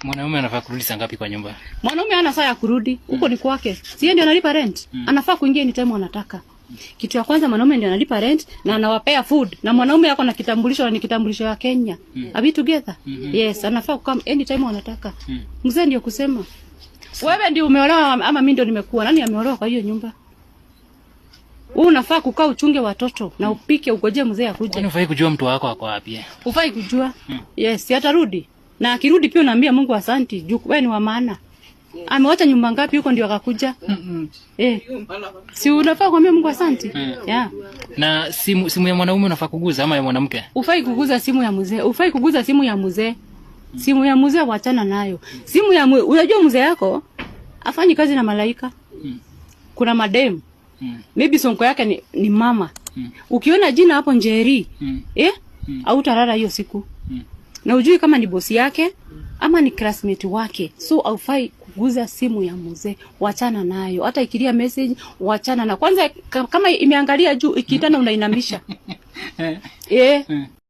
Mwanaume anafaa kurudi saa ngapi kwa nyumba? Mwanaume hana saa ya kurudi. Huko ni kwake. Si yeye ndio analipa rent. Anafaa kuingia anytime anataka. Kitu ya kwanza mwanaume ndio analipa rent na anawapea food. Na mwanaume yako na kitambulisho, ni kitambulisho ya Kenya. Are we together? Yes, anafaa kukam anytime anataka. Mzee ndio kusema. Wewe ndio umeolewa ama mimi ndio nimekuwa? Nani ameolewa kwa hiyo nyumba? Wewe unafaa kukaa uchunge watoto na upike ugoje mzee akuje. Unafai kujua mtu wako ako wapi? Ufai kujua. Yes, atarudi. Na akirudi pia unaambia Mungu asante, juu wewe ni wa maana. Amewacha nyumba ngapi huko ndio akakuja? Si unafaa kuambia Mungu asante? Yeah. Na simu ya mwanaume unafaa kuguza ama ya mwanamke? Ufai kuguza simu ya mzee. Ufai kuguza simu ya mzee. Simu ya mzee wachana nayo. Simu ya unajua mzee yako afanyi kazi na malaika. Kuna madem. Maybe sonko yake ni mama. Ukiona jina hapo Njeri, au tarara hiyo siku. Na ujui kama ni bosi yake ama ni classmate wake. So aufai kuguza simu ya mzee, wachana nayo. Hata ikilia message wachana na. Kwanza kama imeangalia juu ikiitana unainamisha.